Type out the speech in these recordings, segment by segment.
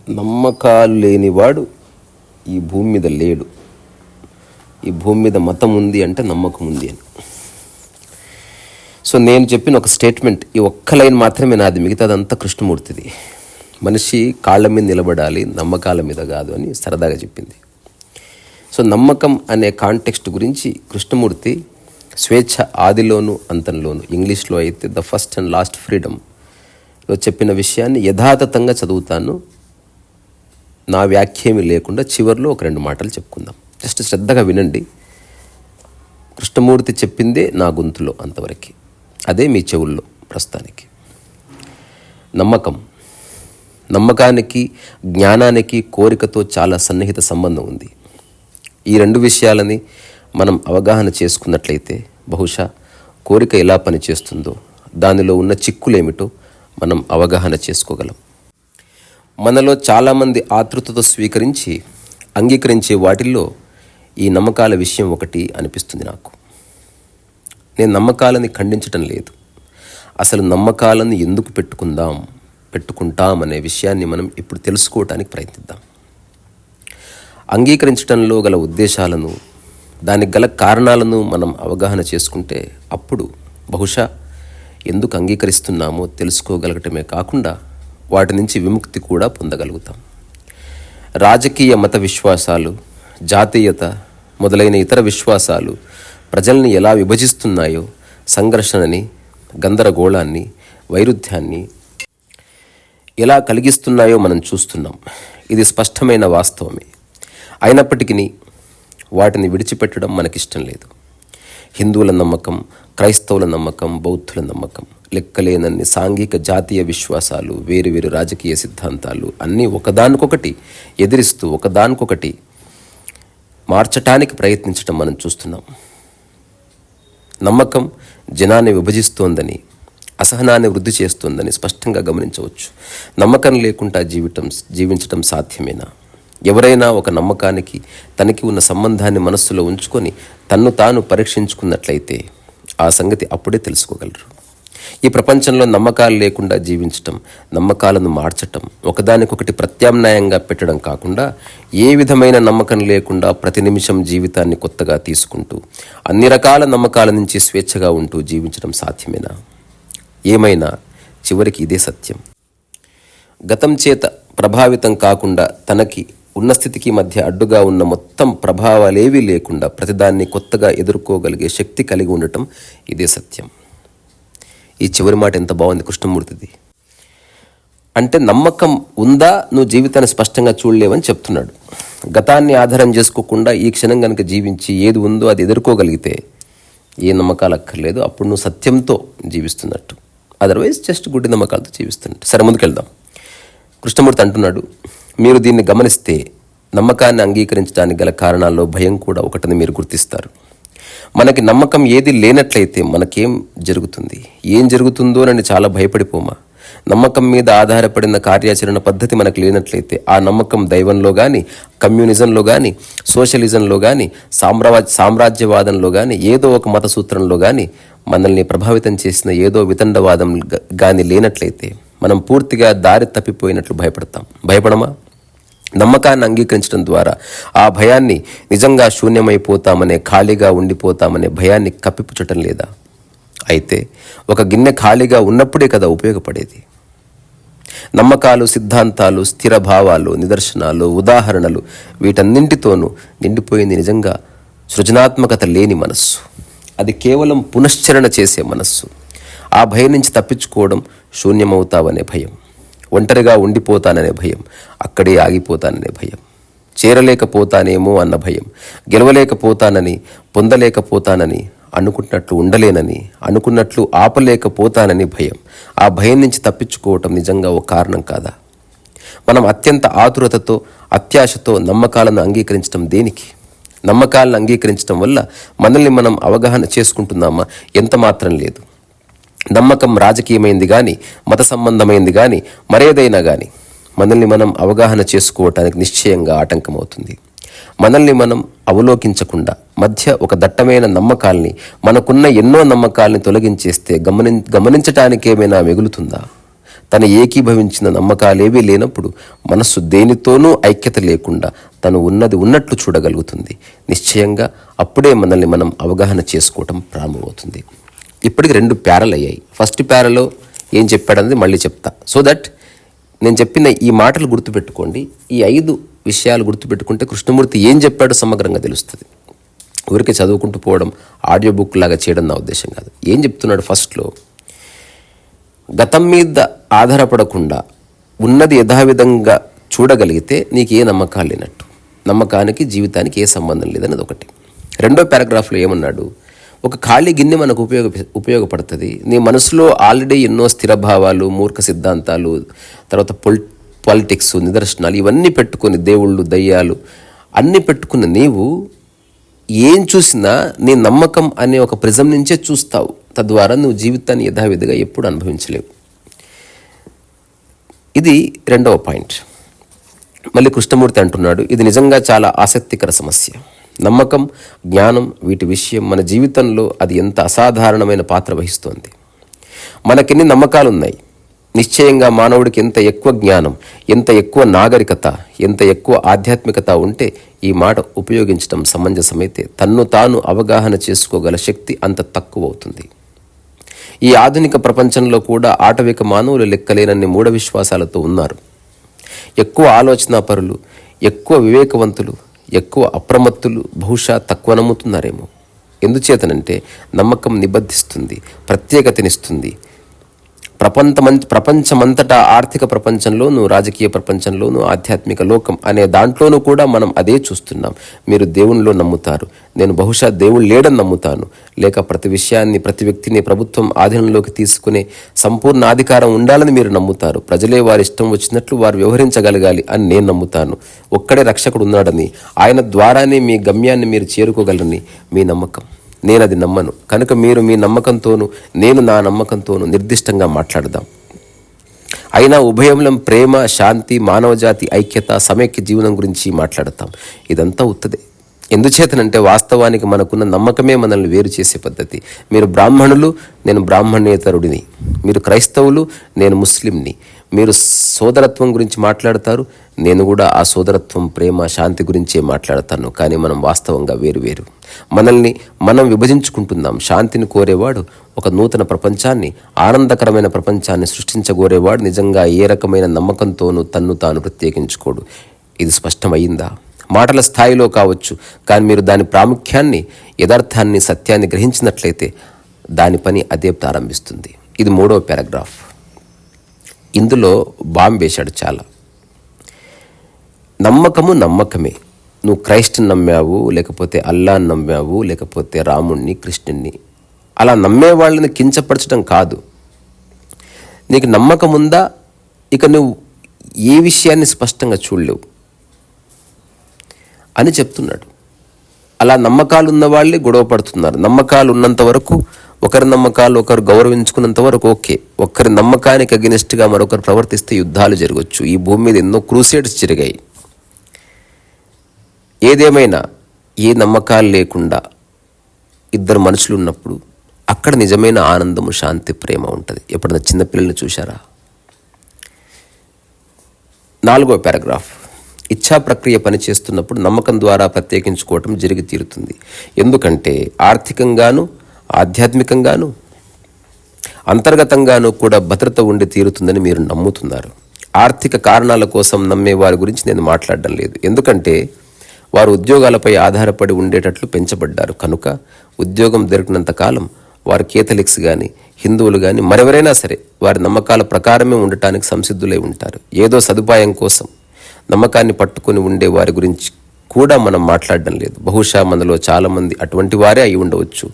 నమ్మకాలు లేనివాడు ఈ భూమి మీద లేడు. ఈ భూమి మీద మతం ఉంది అంటే నమ్మకం ఉంది అని. సో నేను చెప్పిన ఒక స్టేట్మెంట్, ఈ ఒక్క లైన్ మాత్రమే నాది, మిగతాదంతా కృష్ణమూర్తిది. మనిషి కాళ్ళ మీద నిలబడాలి, నమ్మకాల మీద కాదు అని సరదాగా చెప్పింది. సో నమ్మకం అనే కాంటెక్స్ట్ గురించి కృష్ణమూర్తి స్వేచ్ఛ ఆదిలోను అంతంలోను, ఇంగ్లీష్లో అయితే ద ఫస్ట్ అండ్ లాస్ట్ ఫ్రీడమ్లో చెప్పిన విషయాన్ని యథాతథంగా చదువుతాను. నా వ్యాఖ్యేమి లేకుండా చివరిలో ఒక 2 మాటలు చెప్పుకుందాం. జస్ట్ శ్రద్ధగా వినండి. కృష్ణమూర్తి చెప్పిందే నా గొంతులో అంతవరకు, అదే మీ చెవుల్లో ప్రస్తుతానికి. నమ్మకానికి జ్ఞానానికి కోరికతో చాలా సన్నిహిత సంబంధం ఉంది. ఈ 2 విషయాలని మనం అవగాహన చేసుకున్నట్లయితే బహుశా కోరిక ఎలా పనిచేస్తుందో, దానిలో ఉన్న చిక్కులేమిటో మనం అవగాహన చేసుకోగలం. మనలో చాలామంది ఆతృతతో స్వీకరించి అంగీకరించే వాటిల్లో ఈ నమ్మకాల విషయం ఒకటి అనిపిస్తుంది నాకు. నేను నమ్మకాలని ఖండించటం లేదు, అసలు నమ్మకాలను ఎందుకు పెట్టుకుంటాం అనే విషయాన్ని మనం ఇప్పుడు తెలుసుకోవటానికి ప్రయత్నిద్దాం. అంగీకరించడంలో గల ఉద్దేశాలను, దానికి గల కారణాలను మనం అవగాహన చేసుకుంటే అప్పుడు బహుశా ఎందుకు అంగీకరిస్తున్నామో తెలుసుకోగలగటమే కాకుండా వాటి నుంచి విముక్తి కూడా పొందగలుగుతాం. రాజకీయ మత విశ్వాసాలు, జాతీయత మొదలైన ఇతర విశ్వాసాలు ప్రజల్ని ఎలా విభజిస్తున్నాయో, సంఘర్షణని, గందరగోళాన్ని, వైరుధ్యాన్ని ఎలా కలిగిస్తున్నాయో మనం చూస్తున్నాం. ఇది స్పష్టమైన వాస్తవమే. అయినప్పటికీ వాటిని విడిచిపెట్టడం మనకిష్టం లేదు. హిందువుల నమ్మకం, క్రైస్తవుల నమ్మకం, బౌద్ధుల నమ్మకం, లెక్కలేనన్ని సాంఘిక జాతీయ విశ్వాసాలు, వేరు రాజకీయ సిద్ధాంతాలు అన్నీ ఒకదానికొకటి ఎదిరిస్తూ ఒకదానికొకటి మార్చటానికి ప్రయత్నించడం మనం చూస్తున్నాం. నమ్మకం జనాన్ని విభజిస్తోందని, అసహనాన్ని వృద్ధి చేస్తోందని స్పష్టంగా గమనించవచ్చు. నమ్మకం లేకుండా జీవించటం సాధ్యమేనా? ఎవరైనా ఒక నమ్మకానికి తనకి ఉన్న సంబంధాన్ని మనస్సులో ఉంచుకొని తన్ను తాను పరీక్షించుకున్నట్లయితే ఆ సంగతి అప్పుడే తెలుసుకోగలరు. ఈ ప్రపంచంలో నమ్మకాలు లేకుండా జీవించటం, నమ్మకాలను మార్చటం, ఒకదానికొకటి ప్రత్యామ్నాయంగా పెట్టడం కాకుండా ఏ విధమైన నమ్మకం లేకుండా ప్రతి నిమిషం జీవితాన్ని కొత్తగా తీసుకుంటూ అన్ని రకాల నమ్మకాల నుంచి స్వేచ్ఛగా ఉంటూ జీవించడం సాధ్యమేనా? ఏమైనా చివరికి ఇదే సత్యం. గతం చేత ప్రభావితం కాకుండా తనకి ఉన్న స్థితికి మధ్య అడ్డుగా ఉన్న మొత్తం ప్రభావాలేవీ లేకుండా ప్రతిదాన్ని కొత్తగా ఎదుర్కోగలిగే శక్తి కలిగి ఉండటం ఇదే సత్యం. ఈ చివరి మాట ఎంత బాగుంది కృష్ణమూర్తిది. అంటే నమ్మకం ఉందా, నువ్వు జీవితాన్ని స్పష్టంగా చూడలేవని చెప్తున్నాడు. గతాన్ని ఆధారం చేసుకోకుండా ఈ క్షణం కనుక జీవించి ఏది ఉందో అది ఎదుర్కోగలిగితే ఏ నమ్మకాలు అక్కర్లేదు, అప్పుడు నువ్వు సత్యంతో జీవిస్తున్నట్టు. అదర్వైజ్ జస్ట్ గుడ్డి నమ్మకాలతో జీవిస్తున్నట్టు. సరే, ముందుకెళ్దాం. కృష్ణమూర్తి అంటున్నాడు, మీరు దీన్ని గమనిస్తే నమ్మకాన్ని అంగీకరించడానికి గల కారణాల్లో భయం కూడా ఒకటని మీరు గుర్తిస్తారు. మనకి నమ్మకం ఏది లేనట్లయితే మనకేం జరుగుతుంది, ఏం జరుగుతుందో అని చాలా భయపడిపోమా? నమ్మకం మీద ఆధారపడిన కార్యాచరణ పద్ధతి మనకు లేనట్లయితే ఆ నమ్మకం దైవంలో కానీ, కమ్యూనిజంలో కానీ, సోషలిజంలో కానీ, సామ్రాజ్యవాదంలో కానీ, ఏదో ఒక మత సూత్రంలో కానీ మనల్ని ప్రభావితం చేసిన ఏదో వితండవాదం కానీ లేనట్లయితే మనం పూర్తిగా దారి తప్పిపోయినట్లు భయపడమా? నమ్మకాన్ని అంగీకరించడం ద్వారా ఆ భయాన్ని, నిజంగా శూన్యమైపోతామనే, ఖాళీగా ఉండిపోతామనే భయాన్ని కప్పిపుచ్చటం లేదా? అయితే ఒక గిన్నె ఖాళీగా ఉన్నప్పుడే కదా ఉపయోగపడేది. నమ్మకాలు, సిద్ధాంతాలు, స్థిర భావాలు, నిదర్శనాలు, ఉదాహరణలు వీటన్నింటితోనూ నిండిపోయింది నిజంగా సృజనాత్మకత లేని మనస్సు. అది కేవలం పునశ్చరణ చేసే మనస్సు. ఆ భయం నుంచి తప్పించుకోవడం శూన్యమవుతావనే భయం, ఒంటరిగా ఉండిపోతాననే భయం, అక్కడే ఆగిపోతాననే భయం, చేరలేకపోతానేమో అన్న భయం, గెలవలేకపోతానని, పొందలేకపోతానని, అనుకున్నట్లు ఉండలేనని, అనుకున్నట్లు ఆపలేకపోతానని భయం. ఆ భయం నుంచి తప్పించుకోవటం నిజంగా ఒక కారణం కాదా? మనం అత్యంత ఆతురతతో, అత్యాశతో నమ్మకాలను అంగీకరించడం దేనికి? నమ్మకాలను అంగీకరించడం వల్ల మనల్ని మనం అవగాహన చేసుకుంటున్నామా? ఎంత మాత్రం లేదు. నమ్మకం రాజకీయమైంది కానీ, మత సంబంధమైంది కానీ, మరేదైనా కానీ మనల్ని మనం అవగాహన చేసుకోవటానికి నిశ్చయంగా ఆటంకమవుతుంది. మనల్ని మనం అవలోకించకుండా, మధ్య ఒక దట్టమైన నమ్మకాల్ని, మనకున్న ఎన్నో నమ్మకాల్ని తొలగించేస్తే గమనించటానికేమైనా మిగులుతుందా? తను ఏకీభవించిన నమ్మకాలేవీ లేనప్పుడు మనస్సు దేనితోనూ ఐక్యత లేకుండా తను ఉన్నది ఉన్నట్లు చూడగలుగుతుంది. నిశ్చయంగా అప్పుడే మనల్ని మనం అవగాహన చేసుకోవటం ప్రారంభమవుతుంది. ఇప్పటికి 2 ప్యారలు అయ్యాయి. ఫస్ట్ ప్యారలో ఏం చెప్పాడన్నది మళ్ళీ చెప్తా. సో దట్ నేను చెప్పిన ఈ మాటలు గుర్తుపెట్టుకోండి. ఈ 5 విషయాలు గుర్తుపెట్టుకుంటే కృష్ణమూర్తి ఏం చెప్పాడో సమగ్రంగా తెలుస్తుంది. ఊరికే చదువుకుంటూ పోవడం, ఆడియో బుక్ లాగా చేయడం నా ఉద్దేశం కాదు. ఏం చెప్తున్నాడు? ఫస్ట్లో గతం మీద ఆధారపడకుండా ఉన్నది యథావిధంగా చూడగలిగితే నీకు ఏ నమ్మకాలు లేనట్టు, నమ్మకానికి జీవితానికి ఏ సంబంధం లేదన్నది ఒకటి. 2వ పారాగ్రాఫ్లో ఏమన్నాడు? ఒక ఖాళీ గిన్నె మనకు ఉపయోగపడుతుంది. నీ మనసులో ఆల్రెడీ ఎన్నో స్థిర భావాలు, మూర్ఖ సిద్ధాంతాలు, తర్వాత పాలిటిక్స్, నిదర్శనాలు ఇవన్నీ పెట్టుకొని, దేవుళ్ళు, దయ్యాలు అన్నీ పెట్టుకున్న నీవు ఏం చూసినా నీ నమ్మకం అనే ఒక ప్రిజం నుంచే చూస్తావు. తద్వారా నువ్వు జీవితాన్ని యథావిధిగా ఎప్పుడు అనుభవించలేవు. ఇది 2వ పాయింట్. మళ్ళీ కృష్ణమూర్తి అంటున్నాడు, ఇది నిజంగా చాలా ఆసక్తికర సమస్య. నమ్మకం, జ్ఞానం, వీటి విషయం మన జీవితంలో అది ఎంత అసాధారణమైన పాత్ర వహిస్తోంది. మనకెన్ని నమ్మకాలు ఉన్నాయి. నిశ్చయంగా మానవుడికి ఎంత ఎక్కువ జ్ఞానం, ఎంత ఎక్కువ నాగరికత, ఎంత ఎక్కువ ఆధ్యాత్మికత ఉంటే ఈ మాట ఉపయోగించడం సమంజసమైతే తన్ను తాను అవగాహన చేసుకోగల శక్తి అంత తక్కువ అవుతుంది. ఈ ఆధునిక ప్రపంచంలో కూడా ఆటవిక మానవులు లెక్కలేనన్ని మూఢ విశ్వాసాలతో ఉన్నారు. ఎక్కువ ఆలోచనాపరులు, ఎక్కువ వివేకవంతులు, ఎక్కువ అప్రమత్తులు బహుశా తక్కువ నమ్ముతున్నారేమో. ఎందుచేతనంటే నమ్మకం నిబద్ధిస్తుంది, ప్రత్యేకతనిస్తుంది. ప్రపంచమంతటా ఆర్థిక ప్రపంచంలోనూ, రాజకీయ ప్రపంచంలోనూ, ఆధ్యాత్మిక లోకం అనే దాంట్లోనూ కూడా మనం అదే చూస్తున్నాం. మీరు దేవునిలో నమ్ముతారు, నేను బహుశా దేవుడు లేడని నమ్ముతాను. లేక ప్రతి విషయాన్ని, ప్రతి వ్యక్తిని ప్రభుత్వం ఆధీనంలోకి తీసుకునే సంపూర్ణ అధికారం ఉండాలని మీరు నమ్ముతారు. ప్రజలే వారి ఇష్టం వచ్చినట్లు వారు వ్యవహరించగలగాలి అని నేను నమ్ముతాను. ఒక్కడే రక్షకుడు ఉన్నాడని, ఆయన ద్వారానే మీ గమ్యాన్ని మీరు చేరుకోగలరని మీ నమ్మకం. నేను అది నమ్మను. కనుక మీరు మీ నమ్మకంతోనూ, నేను నా నమ్మకంతోనూ నిర్దిష్టంగా మాట్లాడదాం. అయినా ఉభయంలో ప్రేమ, శాంతి, మానవజాతి ఐక్యత, సమైక్య జీవనం గురించి మాట్లాడతాం. ఇదంతా ఉత్తదే. ఎందుచేతనంటే వాస్తవానికి మనకున్న నమ్మకమే మనల్ని వేరు చేసే పద్ధతి. మీరు బ్రాహ్మణులు, నేను బ్రాహ్మణేతరుడిని. మీరు క్రైస్తవులు, నేను ముస్లింని. మీరు సోదరత్వం గురించి మాట్లాడతారు, నేను కూడా ఆ సోదరత్వం, ప్రేమ, శాంతి గురించే మాట్లాడతాను. కానీ మనం వాస్తవంగా వేరు. మనల్ని మనం విభజించుకుంటున్నాం. శాంతిని కోరేవాడు ఒక నూతన ప్రపంచాన్ని, ఆనందకరమైన ప్రపంచాన్ని సృష్టించగోరేవాడు నిజంగా ఏ రకమైన నమ్మకంతోనూ తన్ను తాను ప్రత్యేకించుకోడు. ఇది స్పష్టమయ్యిందా? మాటల స్థాయిలో కావచ్చు, కానీ మీరు దాని ప్రాముఖ్యాన్ని, యథార్థాన్ని, సత్యాన్ని గ్రహించినట్లయితే దాని పని అదే ప్రారంభిస్తుంది. ఇది 3వ పారాగ్రాఫ్. ఇందులో బాంబు వేశాడు చాలా. నమ్మకమే. నువ్వు క్రైస్ట్ని నమ్మావు, లేకపోతే అల్లాని నమ్మావు, లేకపోతే రాముణ్ణి, కృష్ణుణ్ణి, అలా నమ్మే వాళ్ళని కించపరచడం కాదు. నీకు నమ్మకం ఉందా? ఇక నువ్వు ఏ విషయాన్ని స్పష్టంగా చూడలేవు అని చెప్తున్నాడు. అలా నమ్మకాలు ఉన్న వాళ్ళే గొడవ పడుతున్నారు. నమ్మకాలు ఉన్నంత వరకు, ఒకరి నమ్మకాలు ఒకరు గౌరవించుకున్నంత వరకు ఓకే. ఒకరి నమ్మకానికి అగెనిస్ట్గా మరొకరు ప్రవర్తిస్తే యుద్ధాలు జరగవచ్చు. ఈ భూమి మీద ఎన్నో క్రూసేడ్స్ జరిగాయి. ఏదేమైనా ఏ నమ్మకాలు లేకుండా ఇద్దరు మనుషులు ఉన్నప్పుడు అక్కడ నిజమైన ఆనందము, శాంతి, ప్రేమ ఉంటుంది. ఎప్పుడైనా చిన్నపిల్లల్ని చూశారా? 4వ పారాగ్రాఫ్. ఇచ్ఛా ప్రక్రియ పనిచేస్తున్నప్పుడు నమ్మకం ద్వారా ప్రత్యేకించుకోవటం జరిగి తీరుతుంది. ఎందుకంటే ఆర్థికంగాను, ఆధ్యాత్మికంగాను, అంతర్గతంగాను కూడా భద్రత ఉండి తీరుతుందని మీరు నమ్ముతున్నారు. ఆర్థిక కారణాల కోసం నమ్మే వారి గురించి నేను మాట్లాడడం లేదు. ఎందుకంటే వారు ఉద్యోగాలపై ఆధారపడి ఉండేటట్లు పెంచబడ్డారు. కనుక ఉద్యోగం దొరికినంత కాలం వారు కేథలిక్స్ కానీ, హిందువులు కానీ, మరెవరైనా సరే వారి నమ్మకాల ప్రకారమే ఉండటానికి సంసిద్ధులై ఉంటారు. ఏదో సదుపాయం కోసం నమ్మకాన్ని పట్టుకొని ఉండే వారి గురించి కూడా మనం మాట్లాడడం లేదు. బహుశా మనలో చాలామంది అటువంటి వారే అయి ఉండవచ్చు.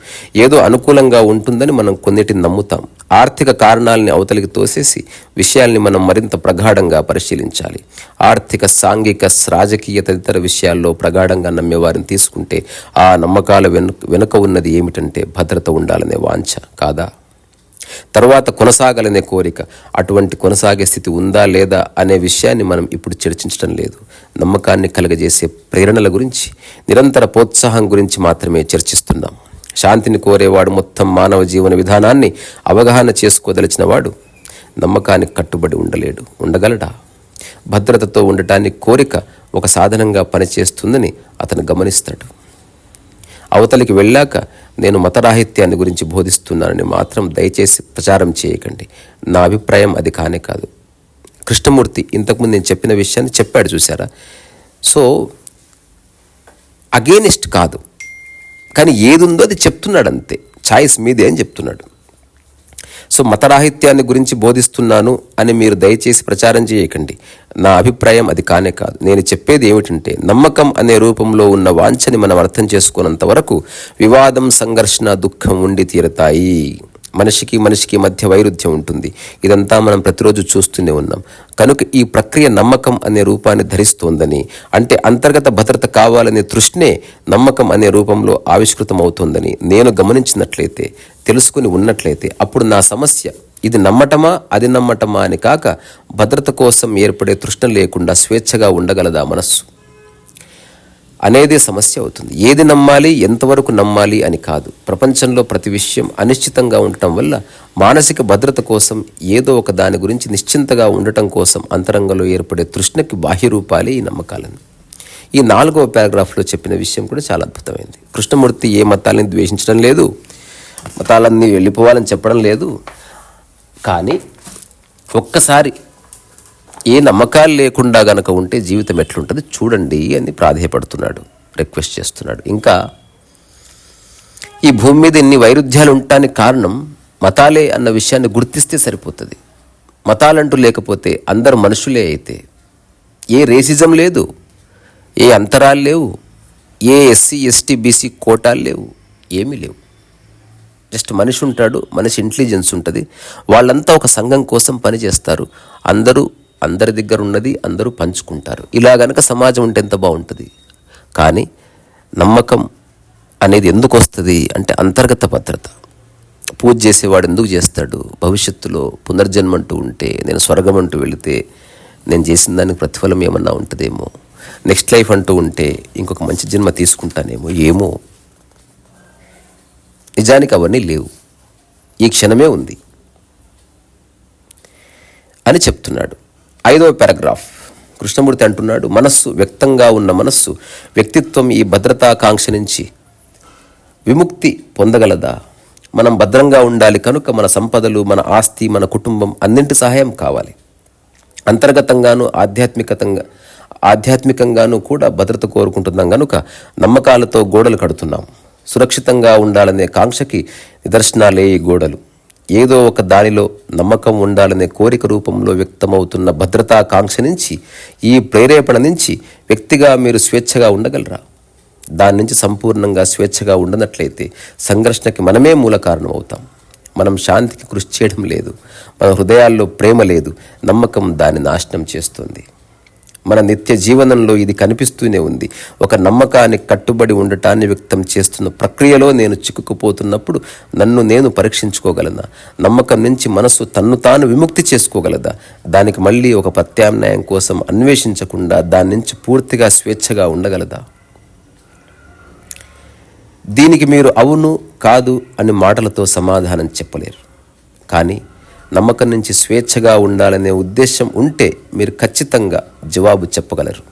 ఏదో అనుకూలంగా ఉంటుందని మనం కొన్నిటిని నమ్ముతాం. ఆర్థిక కారణాలని అవతలికి తోసేసి విషయాల్ని మనం మరింత ప్రగాఢంగా పరిశీలించాలి. ఆర్థిక, సాంఘిక, రాజకీయ తదితర విషయాల్లో ప్రగాఢంగా నమ్మేవారిని తీసుకుంటే ఆ నమ్మకాల వెనుక ఉన్నది ఏమిటంటే భద్రత ఉండాలనే వాంఛ కాదా? తర్వాత కొనసాగాలనే కోరిక. అటువంటి కొనసాగే స్థితి ఉందా లేదా అనే విషయాన్ని మనం ఇప్పుడు చర్చించడం లేదు. నమ్మకాన్ని కలగజేసే ప్రేరణల గురించి, నిరంతర ప్రోత్సాహం గురించి మాత్రమే చర్చిస్తున్నాం. శాంతిని కోరేవాడు మొత్తం మానవ జీవన విధానాన్ని అవగాహన చేసుకోదలిచిన వాడు నమ్మకానికి కట్టుబడి ఉండగలడా? భద్రతతో ఉండటానికి కోరిక ఒక సాధనంగా పనిచేస్తుందని అతను గమనిస్తాడు. అవతలికి వెళ్ళాక నేను మతరాహిత్యాన్ని గురించి బోధిస్తున్నానని మాత్రం దయచేసి ప్రచారం చేయకండి. నా అభిప్రాయం అది కానే కాదు. కృష్ణమూర్తి ఇంతకుముందు నేను చెప్పిన విషయాన్ని చెప్పాడు, చూసారా? సో అగేనిస్ట్ కాదు, కానీ ఏది ఉందో అది చెప్తున్నాడు, అంతే. ఛాయిస్ మీదే అని చెప్తున్నాడు. సో మతరాహిత్యాన్ని గురించి బోధిస్తున్నాను అని మీరు దయచేసి ప్రచారం చేయకండి. నా అభిప్రాయం అది కానే కాదు. నేను చెప్పేది ఏమిటంటే, నమ్మకం అనే రూపంలో ఉన్న వాంఛని మనం అర్థం చేసుకున్నంత వరకు వివాదం, సంఘర్షణ, దుఃఖం ఉండి తీరతాయి. మనిషికి మధ్య వైరుధ్యం ఉంటుంది. ఇదంతా మనం ప్రతిరోజు చూస్తూనే ఉన్నాం. కనుక ఈ ప్రక్రియ నమ్మకం అనే రూపాన్ని ధరిస్తోందని, అంటే అంతర్గత భద్రత కావాలనే తృష్ణే నమ్మకం అనే రూపంలో ఆవిష్కృతం అవుతోందని నేను గమనించినట్లయితే, తెలుసుకుని ఉన్నట్లయితే, అప్పుడు నా సమస్య ఇది నమ్మటమా అది నమ్మటమా అని కాక, భద్రత కోసం ఏర్పడే తృష్ణ లేకుండా స్వేచ్ఛగా ఉండగలదా మనస్సు అనేదే సమస్య అవుతుంది. ఏది నమ్మాలి, ఎంతవరకు నమ్మాలి అని కాదు. ప్రపంచంలో ప్రతి విషయం అనిశ్చితంగా ఉండటం వల్ల మానసిక భద్రత కోసం, ఏదో ఒక దాని గురించి నిశ్చింతగా ఉండటం కోసం అంతరంగంలో ఏర్పడే తృష్ణకి బాహ్య రూపాలే ఈ నమ్మకాలను. ఈ 4వ పారాగ్రాఫ్లో చెప్పిన విషయం కూడా చాలా అద్భుతమైంది. కృష్ణమూర్తి ఏ మతాలని ద్వేషించడం లేదు, మతాలన్నీ వెళ్ళిపోవాలని చెప్పడం లేదు. కానీ ఒక్కసారి ఏ నమ్మకాలు లేకుండా గనక ఉంటే జీవితం ఎట్లుంటుంది చూడండి అని ప్రాధేయపడుతున్నాడు, రిక్వెస్ట్ చేస్తున్నాడు. ఇంకా ఈ భూమి మీద ఎన్ని వైరుధ్యాలు ఉండటానికి కారణం మతాలే అన్న విషయాన్ని గుర్తిస్తే సరిపోతుంది. మతాలంటూ లేకపోతే అందరు మనుషులే అయితే, ఏ రేసిజం లేదు, ఏ అంతరాలు లేవు, ఏ ఎస్సీ ఎస్టీ బీసీ కోటాలు లేవు, ఏమీ లేవు. జస్ట్ మనిషి ఉంటాడు, మనిషి ఇంటెలిజెన్స్ ఉంటుంది. వాళ్ళంతా ఒక సంఘం కోసం పనిచేస్తారు. అందరి దగ్గర ఉన్నది అందరూ పంచుకుంటారు. ఇలా గనక సమాజం ఉంటే ఎంత బాగుంటుంది. కానీ నమ్మకం అనేది ఎందుకు వస్తుంది అంటే అంతర్గత భద్రత. పూజ చేసేవాడు ఎందుకు చేస్తాడు? భవిష్యత్తులో పునర్జన్మ అంటూ ఉంటే, నేను స్వర్గం అంటూ వెళితే నేను చేసిన దానికి ప్రతిఫలం ఏమన్నా ఉంటుందేమో, నెక్స్ట్ లైఫ్ అంటూ ఉంటే ఇంకొక మంచి జన్మ తీసుకుంటానేమో, ఏమో. నిజానికి అవన్నీ లేవు, ఈ క్షణమే ఉంది అని చెప్తున్నాడు. 5వ పారాగ్రాఫ్ కృష్ణమూర్తి అంటున్నాడు, మనస్సు, వ్యక్తంగా ఉన్న మనస్సు, వ్యక్తిత్వం ఈ భద్రతాకాంక్ష నుంచి విముక్తి పొందగలదా? మనం భద్రంగా ఉండాలి కనుక మన సంపదలు, మన ఆస్తి, మన కుటుంబం అన్నింటి సహాయం కావాలి. అంతర్గతంగాను ఆధ్యాత్మికంగాను కూడా భద్రత కోరుకుంటున్నాం కనుక నమ్మకాలతో గోడలు కడుతున్నాం. సురక్షితంగా ఉండాలనే కాంక్షకి నిదర్శనాలే ఈ గోడలు. ఏదో ఒక దానిలో నమ్మకం ఉండాలనే కోరిక రూపంలో వ్యక్తమవుతున్న భద్రతాకాంక్ష నుంచి, ఈ ప్రేరేపణ నుంచి వ్యక్తిగా మీరు స్వేచ్ఛగా ఉండగలరా? దాని నుంచి సంపూర్ణంగా స్వేచ్ఛగా ఉండనట్లయితే సంఘర్షణకి మనమే మూల కారణం అవుతాం. మనం శాంతికి కృషి చేయడం లేదు, మన హృదయాల్లో ప్రేమ లేదు, నమ్మకం దాన్ని నాశనం చేస్తుంది. మన నిత్య జీవనంలో ఇది కనిపిస్తూనే ఉంది. ఒక నమ్మకానికి కట్టుబడి ఉండటాన్ని వ్యక్తం చేస్తున్న ప్రక్రియలో నేను చిక్కుకుపోతున్నప్పుడు నన్ను నేను పరీక్షించుకోగలనా? నమ్మకం నుంచి మనసు తన్ను తాను విముక్తి చేసుకోగలదా? దానికి మళ్ళీ ఒక ప్రత్యామ్నాయం కోసం అన్వేషించకుండా దాని నుంచి పూర్తిగా స్వేచ్ఛగా ఉండగలదా? దీనికి మీరు అవును కాదు అని మాటలతో సమాధానం చెప్పలేరు. కానీ నమ్మకం నుంచి స్వేచ్ఛగా ఉండాలనే ఉద్దేశం ఉంటే మీరు ఖచ్చితంగా జవాబు చెప్పగలరు.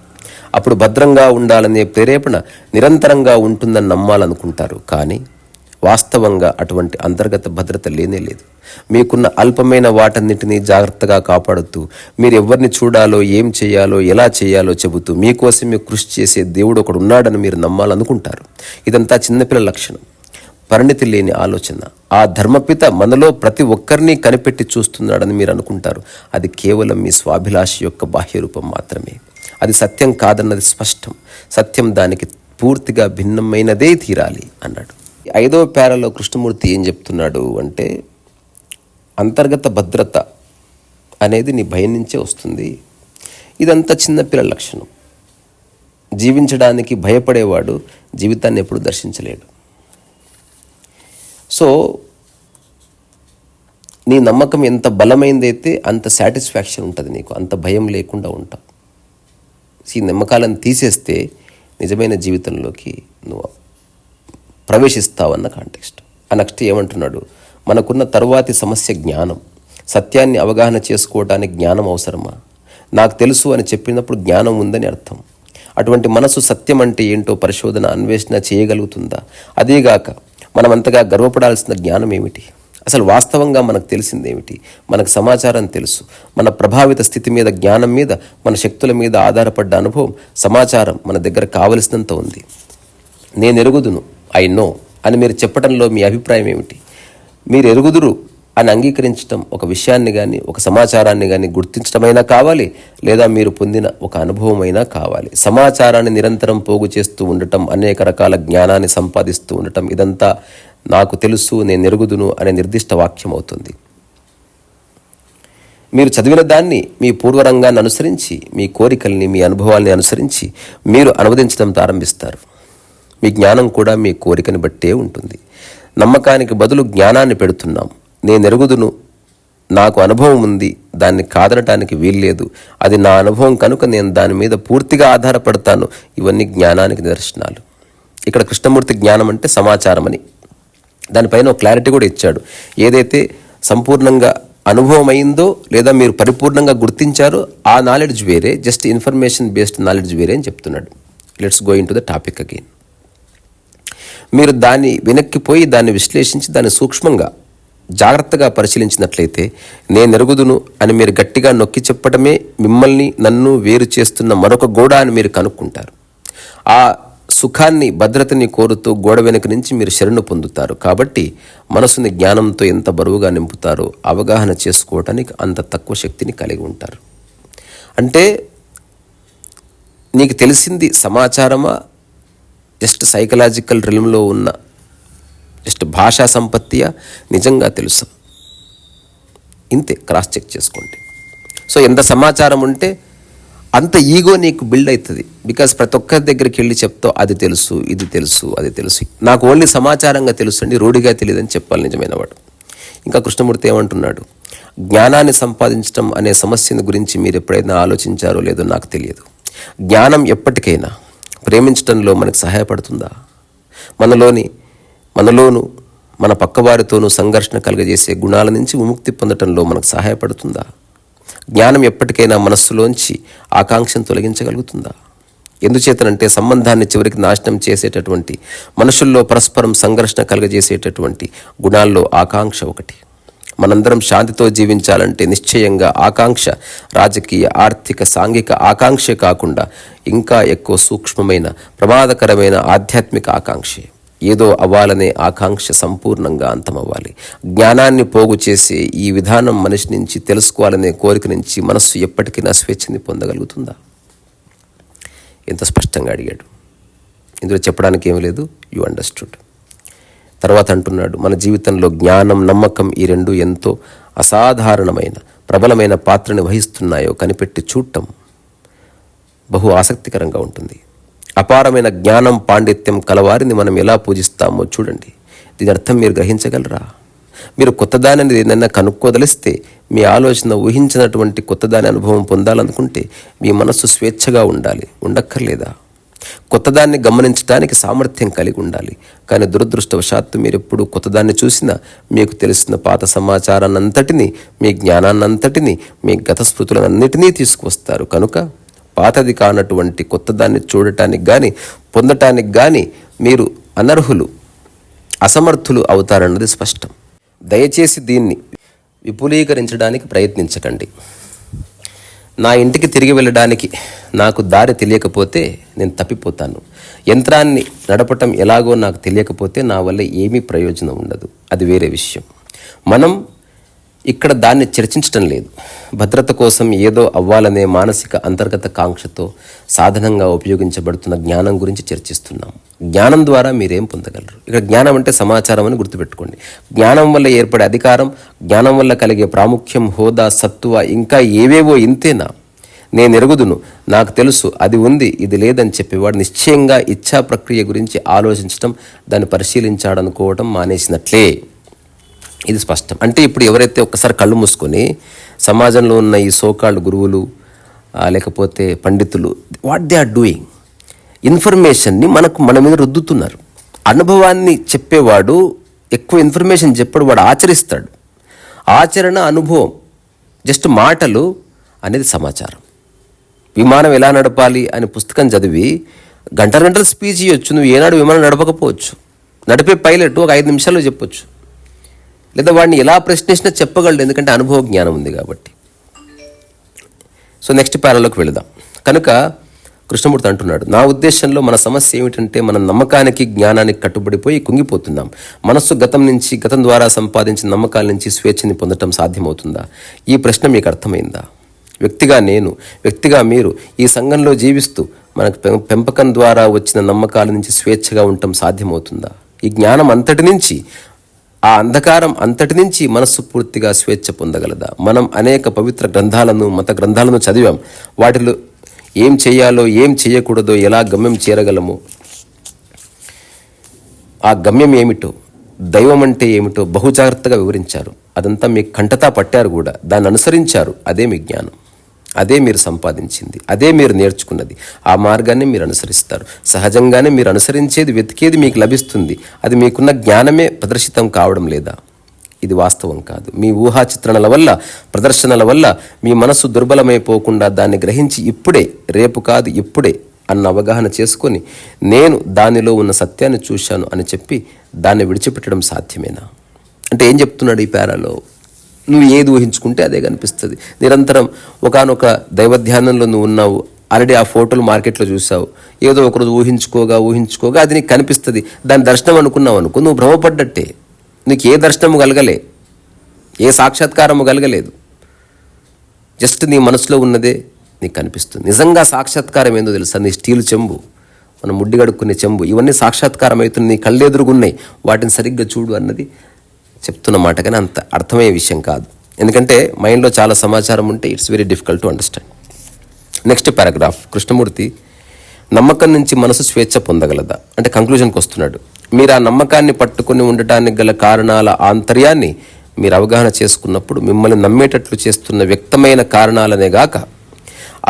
అప్పుడు భద్రంగా ఉండాలనే ప్రేరేపణ నిరంతరంగా ఉంటుందని నమ్మాలనుకుంటారు. కానీ వాస్తవంగా అటువంటి అంతర్గత భద్రత లేనే లేదు. మీకున్న అల్పమైన వాటన్నిటినీ జాగ్రత్తగా కాపాడుతూ, మీరు ఎవరిని చూడాలో, ఏం చేయాలో, ఎలా చేయాలో చెబుతూ, మీకోసమే కృషి చేసే దేవుడు ఒకడు ఉన్నాడని మీరు నమ్మాలనుకుంటారు. ఇదంతా చిన్నపిల్లల లక్షణం, పరిణితి లేని ఆలోచన. ఆ ధర్మపిత మనలో ప్రతి ఒక్కరిని కనిపెట్టి చూస్తున్నాడని మీరు అనుకుంటారు. అది కేవలం మీ స్వాభిలాష యొక్క బాహ్య రూపం మాత్రమే. అది సత్యం కాదన్నది స్పష్టం. సత్యం దానికి పూర్తిగా భిన్నమైనదే తీరాలి అన్నాడు. 5వ పారాలో కృష్ణమూర్తి ఏం చెప్తున్నాడు అంటే, అంతర్గత భద్రత అనేది నీ భయం నుంచే వస్తుంది. ఇదంతా చిన్నపిల్లల లక్షణం. జీవించడానికి భయపడేవాడు జీవితాన్ని ఎప్పుడు దర్శించలేడు. సో నీ నమ్మకం ఎంత బలమైందైతే అంత సాటిస్ఫాక్షన్ ఉంటుంది నీకు, అంత భయం లేకుండా ఉంటావు. ఈ నమ్మకాలను తీసేస్తే నిజమైన జీవితంలోకి నువ్వు ప్రవేశిస్తావన్న కాంటెక్స్ట్. ఆ నెక్స్ట్ ఏమంటున్నాడు, మనకున్న తరువాతి సమస్య జ్ఞానం. సత్యాన్ని అవగాహన చేసుకోవడానికి జ్ఞానం అవసరమా? నాకు తెలుసు అని చెప్పినప్పుడు జ్ఞానం ఉందని అర్థం. అటువంటి మనసు సత్యం అంటే ఏంటో పరిశోధన అన్వేషణ చేయగలుగుతుందా? అదేగాక మనమంతగా గర్వపడాల్సిన జ్ఞానం ఏమిటి? అసలు వాస్తవంగా మనకు తెలిసిందేమిటి? మనకు సమాచారం తెలుసు. మన ప్రభావిత స్థితి మీద, జ్ఞానం మీద, మన శక్తుల మీద ఆధారపడ్డ అనుభవం, సమాచారం మన దగ్గర కావలసినంత ఉంది. నేను ఎరుగుదును, ఐ నో అని మీరు చెప్పడంలో మీ అభిప్రాయం ఏమిటి? మీరు ఎరుగుదురు అని అంగీకరించడం ఒక విషయాన్ని కానీ, ఒక సమాచారాన్ని కానీ గుర్తించడమైనా కావాలి, లేదా మీరు పొందిన ఒక అనుభవమైనా కావాలి. సమాచారాన్ని నిరంతరం పోగు చేస్తూ ఉండటం, అనేక రకాల జ్ఞానాన్ని సంపాదిస్తూ ఉండటం, ఇదంతా నాకు తెలుసు, నేను ఎరుగుదును అనే నిర్దిష్ట వాక్యం అవుతుంది. మీరు చదివిన దాన్ని మీ పూర్వరంగాన్ని అనుసరించి, మీ కోరికల్ని, మీ అనుభవాల్ని అనుసరించి మీరు అనువదించడం ప్రారంభిస్తారు. మీ జ్ఞానం కూడా మీ కోరికని బట్టే ఉంటుంది. నమ్మకానికి బదులు జ్ఞానాన్ని పెడుతున్నాం. నేను ఎరుగుదును, నాకు అనుభవం ఉంది, దాన్ని కాదనటానికి వీల్లేదు, అది నా అనుభవం కనుక నేను దాని మీద పూర్తిగా ఆధారపడతాను. ఇవన్నీ జ్ఞానానికి నిదర్శనాలు. ఇక్కడ కృష్ణమూర్తి జ్ఞానం అంటే సమాచారం అని, దానిపైన ఒక క్లారిటీ కూడా ఇచ్చాడు. ఏదైతే సంపూర్ణంగా అనుభవం అయిందో లేదా మీరు పరిపూర్ణంగా గుర్తించారో ఆ నాలెడ్జ్ వేరే, జస్ట్ ఇన్ఫర్మేషన్ బేస్డ్ నాలెడ్జ్ వేరే అని చెప్తున్నాడు. Let's go in to the topic again. మీరు దాన్ని వెనక్కిపోయి దాన్ని విశ్లేషించి దాన్ని సూక్ష్మంగా జాగ్రత్తగా పరిశీలించినట్లయితే, నేను ఎరుగుదును అని మీరు గట్టిగా నొక్కి చెప్పడమే మిమ్మల్ని నన్ను వేరు చేస్తున్న మరొక గోడ అని మీరు కనుక్కుంటారు. ఆ సుఖాన్ని, భద్రతని కోరుతూ గోడ వెనుక నుంచి మీరు శరణు పొందుతారు. కాబట్టి మనసుని జ్ఞానంతో ఎంత బరువుగా నింపుతారో అవగాహన చేసుకోవటానికి అంత తక్కువ శక్తిని కలిగి ఉంటారు. అంటే నీకు తెలిసింది సమాచారమా, జస్ట్ సైకలాజికల్ రిలంలో ఉన్న జస్ట్ భాషా సంపత్తియా, నిజంగా తెలుసా? ఇంతే, క్రాస్ చెక్ చేసుకోండి. సో ఎంత సమాచారం ఉంటే అంత ఈగో నీకు బిల్డ్ అవుతుంది. బికాజ్ ప్రతి ఒక్కరి దగ్గరికి వెళ్ళి చెప్తావు, అది తెలుసు, ఇది తెలుసు, అది తెలుసు. నాకు ఓన్లీ సమాచారంగా తెలుసండి, రూఢిగా తెలియదని చెప్పాలి నిజమైన వాడు. ఇంకా కృష్ణమూర్తి ఏమంటున్నాడు, జ్ఞానాన్ని సంపాదించడం అనే సమస్యను గురించి మీరు ఎప్పుడైనా ఆలోచించారో లేదో నాకు తెలియదు. జ్ఞానం ఎప్పటికైనా ప్రేమించడంలో మనకు సహాయపడుతుందా? మనలోను మన పక్కవారితోనూ సంఘర్షణ కలుగజేసే గుణాల నుంచి విముక్తి పొందటంలో మనకు సహాయపడుతుందా? జ్ఞానం ఎప్పటికైనా మనస్సులోంచి ఆకాంక్షను తొలగించగలుగుతుందా? ఎందుచేతనంటే సంబంధాన్ని చివరికి నాశనం చేసేటటువంటి, మనుషుల్లో పరస్పరం సంఘర్షణ కలుగజేసేటటువంటి గుణాల్లో ఆకాంక్ష ఒకటి. మనందరం శాంతితో జీవించాలంటే నిశ్చయంగా ఆకాంక్ష రాజకీయ, ఆర్థిక, సాంఘిక ఆకాంక్షే కాకుండా ఇంకా ఎక్కువ సూక్ష్మమైన, ప్రమాదకరమైన ఆధ్యాత్మిక ఆకాంక్షే. ఏదో అవ్వాలనే ఆకాంక్ష సంపూర్ణంగా అంతమవ్వాలి. జ్ఞానాన్ని పోగు చేసే ఈ విధానం మనిషి నుంచి, తెలుసుకోవాలనే కోరిక నుంచి మనస్సు ఎప్పటికైనా స్వేచ్ఛని పొందగలుగుతుందా? ఎంత స్పష్టంగా అడిగాడు. ఇందులో చెప్పడానికి ఏమీ లేదు, యు అండర్స్టూడ్. తర్వాత అంటున్నాడు, మన జీవితంలో జ్ఞానం, నమ్మకం ఈ రెండు ఎంతో అసాధారణమైన, ప్రబలమైన పాత్రని వహిస్తున్నాయో కనిపెట్టి చూడటం బహు ఆసక్తికరంగా ఉంటుంది. అపారమైన జ్ఞానం, పాండిత్యం కలవారిని మనం ఎలా పూజిస్తామో చూడండి. దీని అర్థం మీరు గ్రహించగలరా? మీరు కొత్తదానిని ఏదైనా కనుక్కోదలిస్తే, మీ ఆలోచన ఊహించినటువంటి కొత్తదాని అనుభవం పొందాలనుకుంటే మీ మనస్సు స్వేచ్ఛగా ఉండాలి, ఉండక్కర్లేదా? కొత్తదాన్ని గమనించడానికి సామర్థ్యం కలిగి ఉండాలి. కానీ దురదృష్టవశాత్తు మీరు ఎప్పుడు కొత్తదాన్ని చూసినా మీకు తెలిసిన పాత సమాచారాన్నంతటినీ, మీ జ్ఞానాన్నంతటినీ, మీ గత స్మృతులన్నిటినీ తీసుకువస్తారు. కనుక పాతది కానటువంటి కొత్తదాన్ని చూడటానికి కానీ, పొందటానికి కానీ మీరు అనర్హులు, అసమర్థులు అవుతారన్నది స్పష్టం. దయచేసి దీన్ని విపులీకరించడానికి ప్రయత్నించకండి. నా ఇంటికి తిరిగి వెళ్ళడానికి నాకు దారి తెలియకపోతే నేను తప్పిపోతాను. యంత్రాన్ని నడపటం ఎలాగో నాకు తెలియకపోతే నా వల్ల ఏమీ ప్రయోజనం ఉండదు. అది వేరే విషయం. మనం ఇక్కడ దాన్ని చర్చించటం లేదు. భద్రత కోసం ఏదో అవ్వాలనే మానసిక అంతర్గత కాంక్షతో సాధనంగా ఉపయోగించబడుతున్న జ్ఞానం గురించి చర్చిస్తున్నాం. జ్ఞానం ద్వారా మీరేం పొందగలరు? ఇక్కడ జ్ఞానం అంటే సమాచారం అని గుర్తుపెట్టుకోండి. జ్ఞానం వల్ల ఏర్పడే అధికారం, జ్ఞానం వల్ల కలిగే ప్రాముఖ్యం, హోదా, సత్తువ, ఇంకా ఏవేవో ఇంతేనా? నేను ఎరుగుదును, నాకు తెలుసు, అది ఉంది, ఇది లేదని చెప్పేవాడు నిశ్చయంగా ఇచ్ఛా ప్రక్రియ గురించి ఆలోచించడం, దాన్ని పరిశీలించాడనుకోవటం మానేసినట్లే. ఇది స్పష్టం. అంటే ఇప్పుడు ఎవరైతే ఒక్కసారి కళ్ళు మూసుకొని సమాజంలో ఉన్న ఈ సోకాల్డ్ గురువులు లేకపోతే పండితులు వాట్ దే ఆర్ డూయింగ్, ఇన్ఫర్మేషన్ని మన మీద రుద్దుతున్నారు. అనుభవాన్ని చెప్పేవాడు ఎక్కువ ఇన్ఫర్మేషన్ చెప్పాడు, వాడు ఆచరిస్తాడు. ఆచరణ అనుభవం, జస్ట్ మాటలు అనేది సమాచారం. విమానం ఎలా నడపాలి అనే పుస్తకం చదివి గంటల స్పీచ్ ఇవ్వచ్చు, నువ్వు ఏనాడు విమానం నడపకపోవచ్చు. నడిపే పైలట్ ఒక 5 నిమిషాల్లో చెప్పొచ్చు, లేదా వాడిని ఎలా ప్రశ్నించినా చెప్పగలడు, ఎందుకంటే అనుభవ జ్ఞానం ఉంది కాబట్టి. సో నెక్స్ట్ ప్యారాలోకి వెళదాం. కనుక కృష్ణమూర్తి అంటున్నాడు, నా ఉద్దేశంలో మన సమస్య ఏమిటంటే మనం నమ్మకానికి జ్ఞానానికి కట్టుబడిపోయి కుంగిపోతున్నాం. మనస్సు గతం ద్వారా సంపాదించిన నమ్మకాల నుంచి స్వేచ్ఛని పొందటం సాధ్యమవుతుందా? ఈ ప్రశ్న మీకు అర్థమైందా? వ్యక్తిగా నేను, వ్యక్తిగా మీరు ఈ సంఘంలో జీవిస్తూ మనకు పెంపకం ద్వారా వచ్చిన నమ్మకాల నుంచి స్వేచ్ఛగా ఉండటం సాధ్యమవుతుందా? ఈ జ్ఞానం అంతటి నుంచి, ఆ అంధకారం అంతటి నుంచి మనస్సు పూర్తిగా స్వేచ్ఛ పొందగలదా? మనం అనేక పవిత్ర గ్రంథాలను, మత గ్రంథాలను చదివాం. వాటిలో ఏం చేయాలో, ఏం చేయకూడదో, ఎలా గమ్యం చేరగలమో, ఆ గమ్యం ఏమిటో, దైవం అంటే ఏమిటో బహుజాగ్రత్తగా వివరించారు. అదంతా మీకు కంటతా పట్టారు కూడా, దాన్ని అనుసరించారు. అదే మీ జ్ఞానం, అదే మీరు సంపాదించింది, అదే మీరు నేర్చుకున్నది. ఆ మార్గాన్ని మీరు అనుసరిస్తారు. సహజంగానే మీరు అనుసరించేది, వెతికేది మీకు లభిస్తుంది. అది మీకున్న జ్ఞానమే ప్రదర్శితం కావడం లేదా? ఇది వాస్తవం కాదు. మీ ఊహా చిత్రణల వల్ల, ప్రదర్శనల వల్ల మీ మనస్సు దుర్బలమైపోకుండా దాన్ని గ్రహించి ఇప్పుడే, రేపు కాదు ఇప్పుడే అన్న అవగాహన చేసుకొని నేను దానిలో ఉన్న సత్యాన్ని చూశాను అని చెప్పి దాన్ని విడిచిపెట్టడం సాధ్యమేనా? అంటే ఏం చెప్తున్నాడు ఈ పేరాలో? నువ్వు ఏది ఊహించుకుంటే అదే కనిపిస్తుంది. నిరంతరం ఒకానొక దైవధ్యానంలో నువ్వు ఉన్నావు, ఆల్రెడీ ఆ ఫోటోలు మార్కెట్లో చూసావు, ఏదో ఒకరోజు ఊహించుకోగా అది నీకు కనిపిస్తుంది. దాని దర్శనం అనుకున్నావు అనుకో, నువ్వు భ్రమపడ్డట్టే. నీకు ఏ దర్శనము కలగలే, ఏ సాక్షాత్కారము కలగలేదు. జస్ట్ నీ మనసులో ఉన్నదే నీకు కనిపిస్తుంది. నిజంగా సాక్షాత్కారం ఏందో తెలుసా? నీ స్టీల్ చెంబు, మనం ముడ్డి గడుక్కునే చెంబు, ఇవన్నీ సాక్షాత్కారం అవుతుంది. నీ కళ్ళెదురుగున్నాయి, వాటిని సరిగ్గా చూడు అన్నది చెప్తున్న మాట, కానీ అంత అర్థమయ్యే విషయం కాదు. ఎందుకంటే మైండ్లో చాలా సమాచారం ఉంటే it's very difficult to understand. Next paragraph. Krishnamurthy నమ్మకం నుంచి మనసు స్వేచ్ఛ పొందగలదా అంటే కంక్లూజన్కి వస్తున్నాడు. మీరు ఆ నమ్మకాన్ని పట్టుకుని ఉండటానికి గల కారణాల ఆంతర్యాన్ని మీరు అవగాహన చేసుకున్నప్పుడు మిమ్మల్ని నమ్మేటట్లు చేస్తున్న వ్యక్తమైన కారణాలనే గాక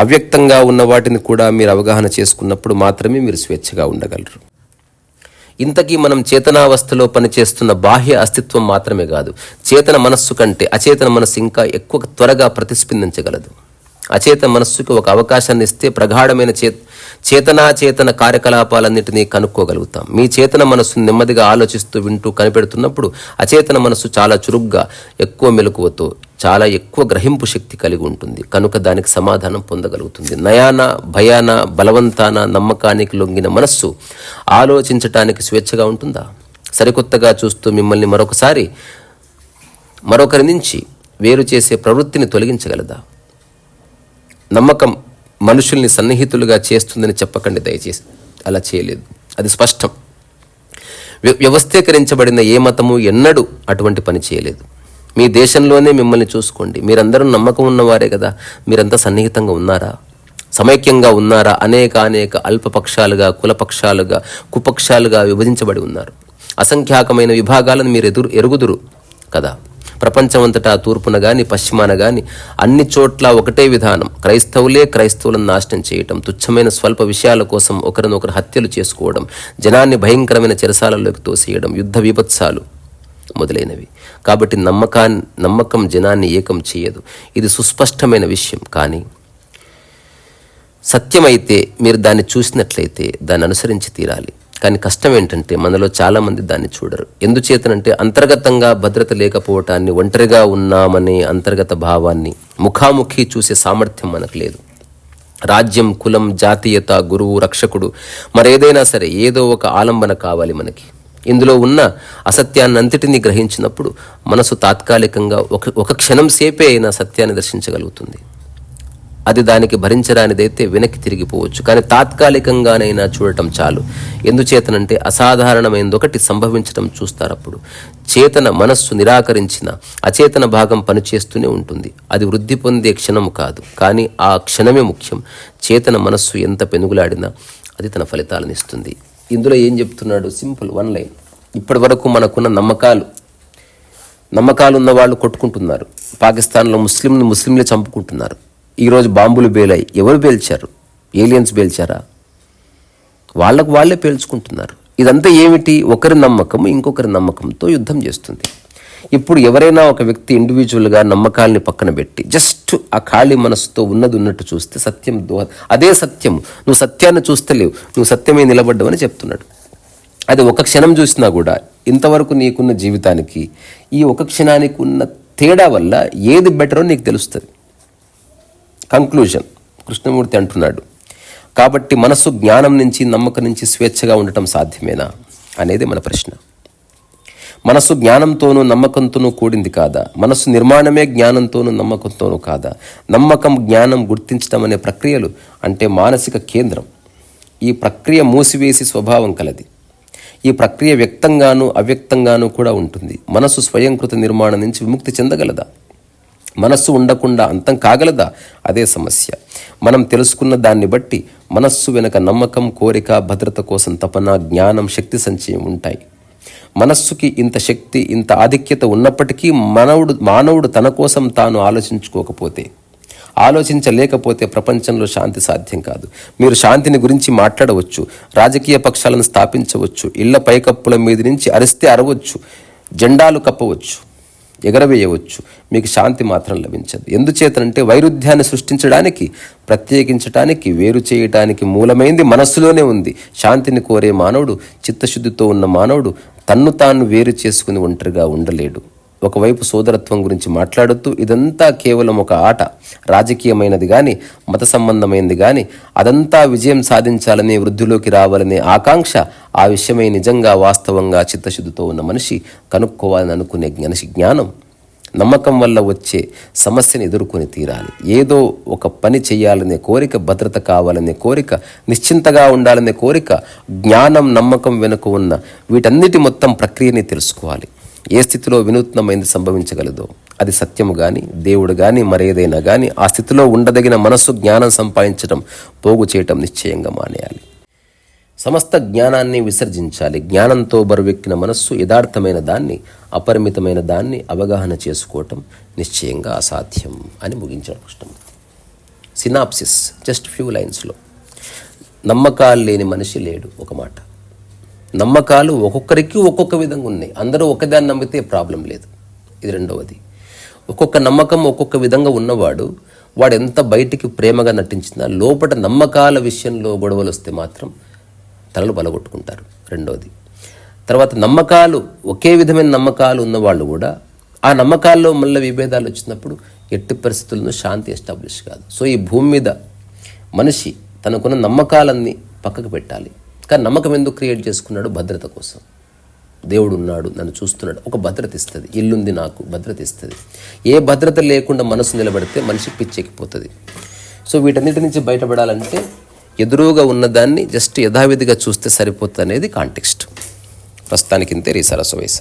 అవ్యక్తంగా ఉన్న వాటిని కూడా మీరు అవగాహన చేసుకున్నప్పుడు మాత్రమే మీరు స్వేచ్ఛగా ఉండగలరు. ఇంతకీ మనం చేతనావస్థలో పనిచేస్తున్న బాహ్య అస్తిత్వం మాత్రమే కాదు, చేతన మనస్సు కంటే అచేతన మనస్సు ఇంకా ఎక్కువ త్వరగా ప్రతిస్పందించగలదు. అచేతన మనస్సుకి ఒక అవకాశాన్ని ఇస్తే ప్రగాఢమైన చేతన కార్యకలాపాలన్నింటినీ కనుక్కోగలుగుతాం. మీ చేతన మనస్సును నెమ్మదిగా ఆలోచిస్తూ వింటూ కనిపెడుతున్నప్పుడు అచేతన మనస్సు చాలా చురుగ్గా, ఎక్కువ మెలకువతో, చాలా ఎక్కువ గ్రహింపు శక్తి కలిగి ఉంటుంది. కనుక దానికి సమాధానం పొందగలుగుతుంది. నయాన, భయాన, బలవంతాన, నమ్మకానికి లొంగిన మనస్సు ఆలోచించటానికి స్వేచ్ఛగా ఉంటుందా? సరికొత్తగా చూస్తూ మిమ్మల్ని మరొకరి నుంచి వేరు చేసే ప్రవృత్తిని తొలగించగలదా? నమ్మకం మనుషుల్ని సన్నిహితులుగా చేస్తుందని చెప్పకండి దయచేసి, అలా చేయలేదు. అది స్పష్టం. వ్యవస్థీకరించబడిన ఏ మతము ఎన్నడూ అటువంటి పని చేయలేదు. మీ దేశంలోనే మిమ్మల్ని చూసుకోండి. మీరందరూ నమ్మకం ఉన్నవారే కదా. మీరంతా సన్నిహితంగా ఉన్నారా? సమైక్యంగా ఉన్నారా? అనేక అల్పపక్షాలుగా, కులపక్షాలుగా, కుపక్షాలుగా విభజించబడి ఉన్నారు. అసంఖ్యాకమైన విభాగాలను మీరు ఎరుగుదురు కదా. ప్రపంచమంతటా తూర్పున గాని పశ్చిమాన గాని అన్ని చోట్ల ఒకటే విధానం. క్రైస్తవులను నాశనం చేయటం, తుచ్చమైన స్వల్ప విషయాల కోసం ఒకరినొకరు హత్యలు చేసుకోవడం, జనాన్ని భయంకరమైన చెరసాలలోకి తోసేయడం, యుద్ధ విభత్సాలు మొదలైనవి. కాబట్టి నమ్మకం జనాన్ని ఏకం చేయదు. ఇది సుస్పష్టమైన విషయం. కానీ సత్యమైతే మీరు దాన్ని చూసినట్లయితే దాన్ని అనుసరించి తీరాలి. కానీ కష్టం ఏంటంటే మనలో చాలామంది దాన్ని చూడరు. ఎందుచేతనంటే అంతర్గతంగా భద్రత లేకపోవటాన్ని, ఒంటరిగా ఉన్నామనే అంతర్గత భావాన్ని ముఖాముఖి చూసే సామర్థ్యం మనకు లేదు. రాజ్యం, కులం, జాతీయత, గురువు, రక్షకుడు, మరేదైనా సరే ఏదో ఒక ఆలంబన కావాలి మనకి. ఇందులో ఉన్న అసత్యాన్నంతటినీ గ్రహించినప్పుడు మనసు తాత్కాలికంగా ఒక క్షణం సేపే అయినా సత్యాన్ని దర్శించగలుగుతుంది. అది దానికి భరించరానిదైతే వెనక్కి తిరిగిపోవచ్చు. కానీ తాత్కాలికంగానైనా చూడటం చాలు. ఎందుచేతనంటే అసాధారణమైనదొకటి సంభవించడం చూస్తారు. అప్పుడు చేతన మనస్సు నిరాకరించిన అచేతన భాగం పనిచేస్తూనే ఉంటుంది. అది వృద్ధి పొందే క్షణం కాదు, కానీ ఆ క్షణమే ముఖ్యం. చేతన మనస్సు ఎంత పెనుగులాడినా అది తన ఫలితాలను ఇస్తుంది. ఇందులో ఏం చెప్తున్నాడు? Simple 1 line. ఇప్పటి వరకు మనకున్న నమ్మకాలు, నమ్మకాలు ఉన్న వాళ్ళు కొట్టుకుంటున్నారు. పాకిస్తాన్లో ముస్లింలే చంపుకుంటున్నారు. ఈరోజు బాంబులు పేలాయి. ఎవరు పేల్చారు? ఏలియన్స్ పేల్చారా? వాళ్ళకు వాళ్ళే పేల్చుకుంటున్నారు. ఇదంతా ఏమిటి? ఒకరి నమ్మకం ఇంకొకరి నమ్మకంతో యుద్ధం చేస్తుంది. ఇప్పుడు ఎవరైనా ఒక వ్యక్తి ఇండివిజువల్గా నమ్మకాలని పక్కన పెట్టి జస్ట్ ఆ ఖాళీ మనసుతో ఉన్నది ఉన్నట్టు చూస్తే సత్యం అదే సత్యం. నువ్వు సత్యాన్ని చూస్తలేవు, నువ్వు సత్యమే నిలబడ్డావని చెప్తున్నాడు. అది ఒక క్షణం చూసినా కూడా ఇంతవరకు నీకున్న జీవితానికి ఈ ఒక క్షణానికి ఉన్న తేడా వల్ల ఏది బెటరో నీకు తెలుస్తుంది. కంక్లూజన్ కృష్ణమూర్తి అంటున్నాడు, కాబట్టి మనసు జ్ఞానం నుంచి నమ్మకం నుంచి స్వేచ్ఛగా ఉండటం సాధ్యమేనా అనేది మన ప్రశ్న. మనసు జ్ఞానంతోనూ నమ్మకంతోనూ కూడింది కాదా? మనసు నిర్మాణమే జ్ఞానంతోనూ నమ్మకంతోనూ కాదా? నమ్మకం జ్ఞానం గుర్తించడం అనే ప్రక్రియలు అంటే మానసిక కేంద్రం. ఈ ప్రక్రియ మూసివేసి స్వభావం కలది. ఈ ప్రక్రియ వ్యక్తంగానూ అవ్యక్తంగానూ కూడా ఉంటుంది. మనసు స్వయంకృత నిర్మాణం నుంచి విముక్తి చెందగలదా? మనస్సు ఉండకుండా అంతం కాగలదా? అదే సమస్య. మనం తెలుసుకున్న దాన్ని బట్టి మనస్సు వెనుక నమ్మకం, కోరిక, భద్రత కోసం తపన, జ్ఞానం, శక్తి సంచయం ఉంటాయి. మనస్సుకి ఇంత శక్తి, ఇంత ఆధిక్యత ఉన్నప్పటికీ మానవుడు తన కోసం తాను ఆలోచించలేకపోతే ప్రపంచంలో శాంతి సాధ్యం కాదు. మీరు శాంతిని గురించి మాట్లాడవచ్చు, రాజకీయ పక్షాలను స్థాపించవచ్చు, ఇళ్ల పైకప్పుల మీద నుంచి అరిస్తే అరవచ్చు, జెండాలు కప్పవచ్చు, ఎగరవేయవచ్చు, మీకు శాంతి మాత్రం లభించదు. ఎందుచేతనంటే వైరుధ్యాన్ని సృష్టించడానికి, ప్రత్యేకించడానికి, వేరు చేయడానికి మూలమైంది మనస్సులోనే ఉంది. శాంతిని కోరే మానవుడు, చిత్తశుద్ధితో ఉన్న మానవుడు తన్ను తాను వేరు చేసుకుని ఒంటరిగా ఉండలేడు. ఒకవైపు సోదరత్వం గురించి మాట్లాడుతూ ఇదంతా కేవలం ఒక ఆట, రాజకీయమైనది కానీ మత సంబంధమైనది కానీ అదంతా విజయం సాధించాలనే, వృద్ధిలోకి రావాలనే ఆకాంక్ష, ఆ విషయమై నిజంగా వాస్తవంగా చిత్తశుద్ధితో ఉన్న మనిషి కనుక్కోవాలని అనుకునే జ్ఞానం నమ్మకం వల్ల వచ్చే సమస్యను ఎదుర్కొని తీరాలి. ఏదో ఒక పని చేయాలనే కోరిక, భద్రత కావాలనే కోరిక, నిశ్చింతగా ఉండాలనే కోరిక, జ్ఞానం, నమ్మకం వెనుక ఉన్న వీటన్నిటి మొత్తం ప్రక్రియని తెలుసుకోవాలి. ఏ స్థితిలో వినూత్నమైంది సంభవించగలదో అది సత్యము కానీ, దేవుడు కానీ, మరేదైనా కానీ ఆ స్థితిలో ఉండదగిన మనస్సు జ్ఞానం సంపాదించడం, పోగు చేయటం నిశ్చయంగా మానేయాలి. సమస్త జ్ఞానాన్ని విసర్జించాలి. జ్ఞానంతో బరువెక్కిన మనస్సు యథార్థమైన దాన్ని, అపరిమితమైన దాన్ని అవగాహన చేసుకోవటం నిశ్చయంగా అసాధ్యం అని ముగించాడు కృష్ణమూర్తి. సినాప్సిస్ జస్ట్ ఫ్యూ లైన్స్లో. నమ్మకాలు లేని మనిషి లేడు. ఒక మాట, నమ్మకాలు ఒక్కొక్కరికి ఒక్కొక్క విధంగా ఉన్నాయి. అందరూ ఒకదాన్ని నమ్మితే ప్రాబ్లం లేదు. ఇది రెండవది. ఒక్కొక్క నమ్మకం ఒక్కొక్క విధంగా ఉన్నవాడు, వాడు ఎంత బయటికి ప్రేమగా నటించినా లోపల నమ్మకాల విషయంలో గొడవలు వస్తే మాత్రం తలలు బలగొట్టుకుంటారు. రెండవది. తర్వాత నమ్మకాలు, ఒకే విధమైన నమ్మకాలు ఉన్నవాళ్ళు కూడా ఆ నమ్మకాల్లో మళ్ళీ విభేదాలు వచ్చినప్పుడు ఎట్టి పరిస్థితుల్లో శాంతి ఎస్టాబ్లిష్ కాదు. సో ఈ భూమి మీద మనిషి తనకున్న నమ్మకాలన్నీ పక్కకు పెట్టాలి. కానీ నమ్మకం ఎందుకు క్రియేట్ చేసుకున్నాడు? భద్రత కోసం. దేవుడు ఉన్నాడు, నన్ను చూస్తున్నాడు, ఒక భద్రత ఇస్తుంది. ఇల్లుంది, నాకు భద్రత ఇస్తుంది. ఏ భద్రత లేకుండా మనసు నిలబడితే మనిషి పిచ్చెక్కిపోతుంది. సో వీటన్నిటి నుంచి బయటపడాలంటే ఎదురుగా ఉన్నదాన్ని జస్ట్ యథావిధిగా చూస్తే సరిపోతుంది అనేది కాంటెక్స్ట్. ప్రస్తుతానికి ఇంతే. రీ సరస్వైస.